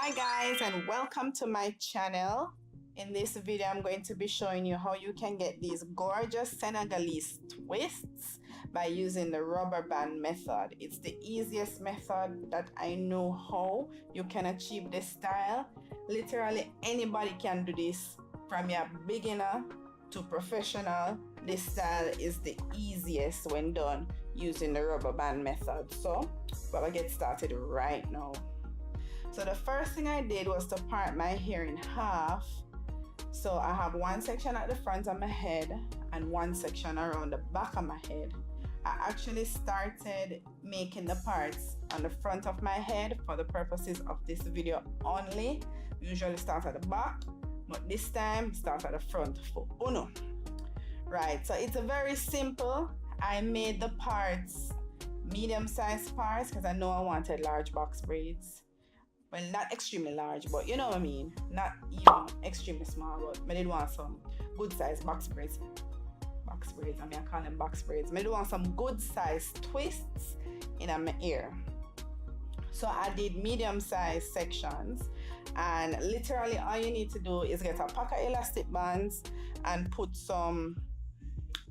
Hi guys, and welcome to my channel. In this video I'm going to be showing you how you can get these gorgeous Senegalese twists by using the rubber band method. It's the easiest method that I know how you can achieve this style. Literally anybody can do this, from your beginner to professional. This style is the easiest when done using the rubber band method. So we're gonna get started right now. So the first thing I did was to part my hair in half. So I have one section at the front of my head and one section around the back of my head. I actually started making the parts on the front of my head for the purposes of this video only. Usually start at the back, but this time start at the front for uno. Right, so it's a very simple. I made the parts medium-sized parts because I know I wanted large box braids. Well, not extremely large, but you know what I mean. Not even extremely small, but I did want some good size box braids. I mean, I call them box braids. I did want some good size twists in my ear. So I did medium size sections, and literally all you need to do is get a pack of elastic bands and put some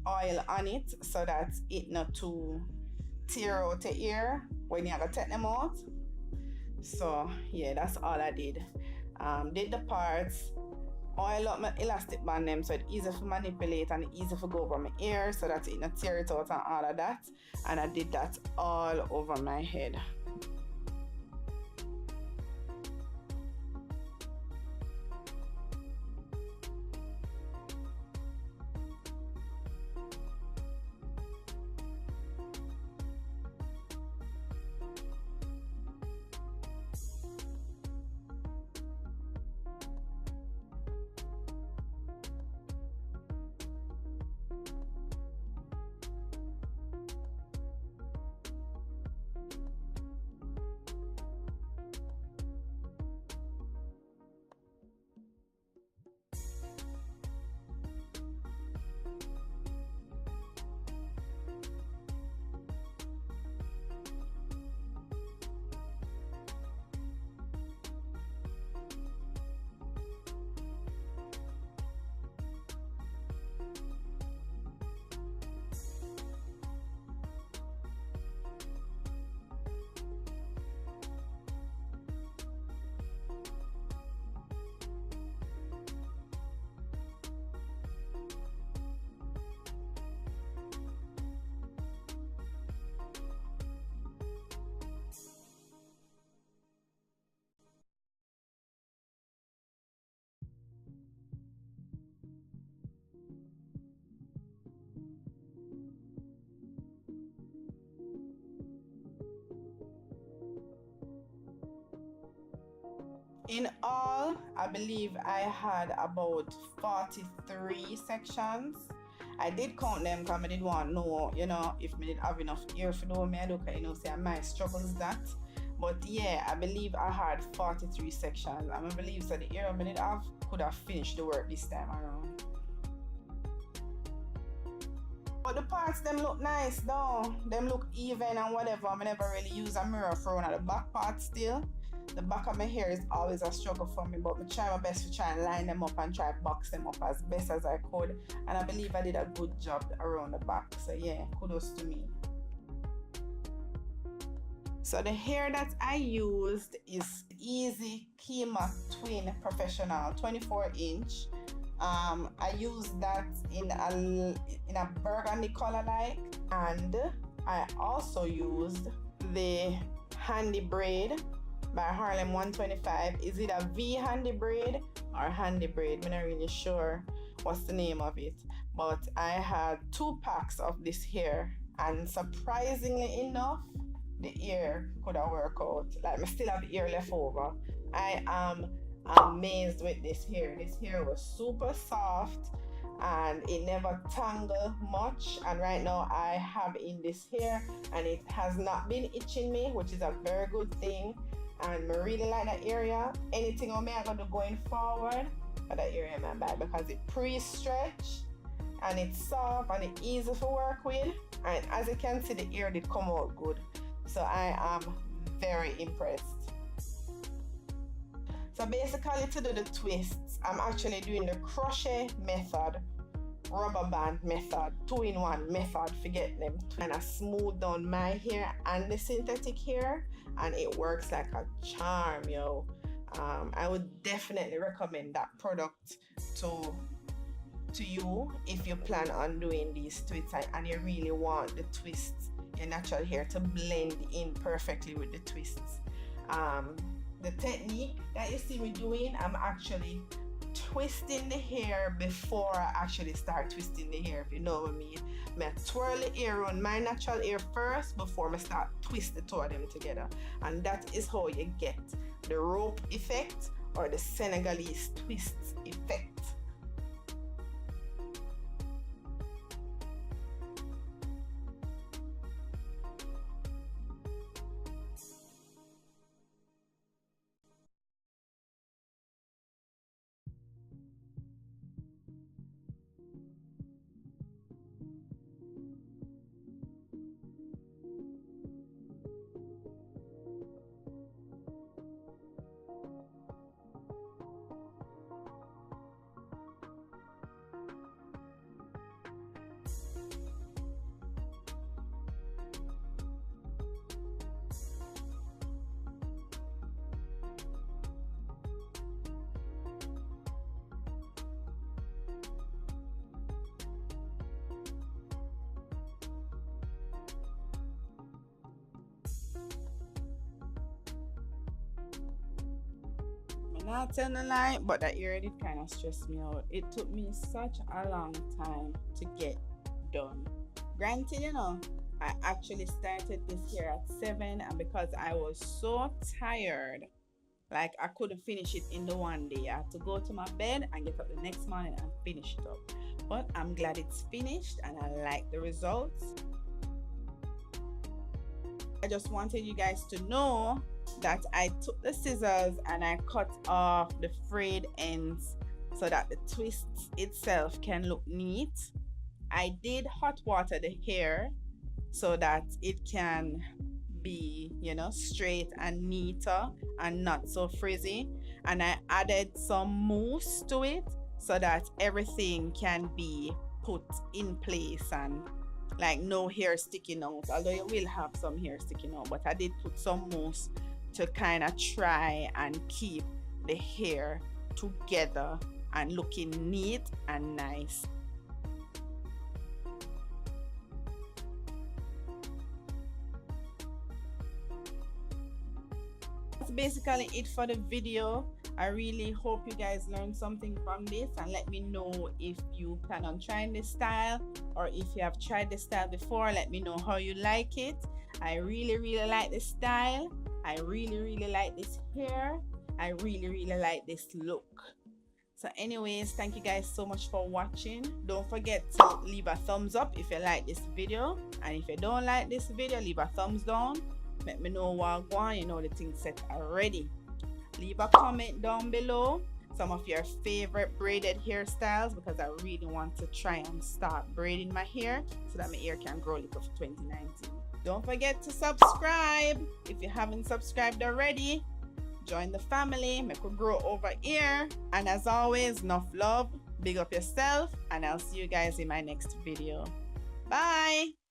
oil on it so that it not to tear out the ear when you have to take them out. So yeah, that's all I did. Did the parts, oil up my elastic band them so it's easy to manipulate and easy to go over my ear so that it not tear it out and all of that. And I did that all over my head. In all, I believe I had about 43 sections. I did count them because I didn't want to know, you know, if I did have enough ear for do me, I do, you know, say I might struggle with that. But yeah, I believe I had 43 sections. I believe that the ear I did have could have finished the work this time around. But the parts them look nice though. Them look even and whatever. I never really use a mirror for one of the back parts still. The back of my hair is always a struggle for me, but I try my best to try and line them up and try to box them up as best as I could. And I believe I did a good job around the back. So yeah, kudos to me. So the hair that I used is Easy Kima Twin Professional 24-inch. I used that in a burgundy color like, and I also used the Handy Braid by Harlem 125. Is it a V handy braid or handy braid? I'm not really sure what's the name of it, but I had 2 packs of this hair, and surprisingly enough, the ear could have worked out. Like, I still have ear left over. I am amazed with this hair. This hair was super soft and it never tangled much, and right now I have in this hair and it has not been itching me, which is a very good thing. And I really like that area. Anything on me I'm going to going forward for that area in my bag because it pre-stretch and it's soft and it's easy to work with. And as you can see, the ear did come out good. So I am very impressed. So basically, to do the twists, I'm actually doing the crochet method, rubber band method, 2-in-1 method, forget them, and I smooth down my hair and the synthetic hair, and it works like a charm, yo. I would definitely recommend that product to you if you plan on doing these twists and you really want the twists, your natural hair, to blend in perfectly with the twists. The technique that you see me doing, I'm actually twisting the hair before I actually start twisting the hair, if you know what I mean. I twirl the hair on my natural hair first before I start twist the two of them together, and that is how you get the rope effect or the Senegalese twist effect. Not telling a lie, but that ear did kind of stress me out. It took me such a long time to get done. Granted, you know, I actually started this here at 7, and because I was so tired, like I couldn't finish it in the one day. I had to go to my bed and get up the next morning and finish it up. But I'm glad it's finished and I like the results. I just wanted you guys to know that I took the scissors and I cut off the frayed ends so that the twist itself can look neat. I did hot water the hair so that it can be, you know, straight and neater and not so frizzy, and I added some mousse to it so that everything can be put in place and like no hair sticking out, although you will have some hair sticking out, but I did put some mousse to kind of try and keep the hair together and looking neat and nice. That's basically it for the video. I really hope you guys learned something from this, and let me know if you plan on trying this style, or if you have tried this style before. Let me know how you like it. I really like this style. I really like this hair. I really like this look. So anyways, thank you guys so much for watching. Don't forget to leave a thumbs up if you like this video, and if you don't like this video, leave a thumbs down. Let me know what I want. You know the thing set already. Leave a comment down below some of your favorite braided hairstyles, because I really want to try and start braiding my hair so that my hair can grow like of 2019. Don't forget to subscribe if you haven't subscribed already. Join the family, make it grow over here. And as always, enough love, big up yourself, and I'll see you guys in my next video. Bye.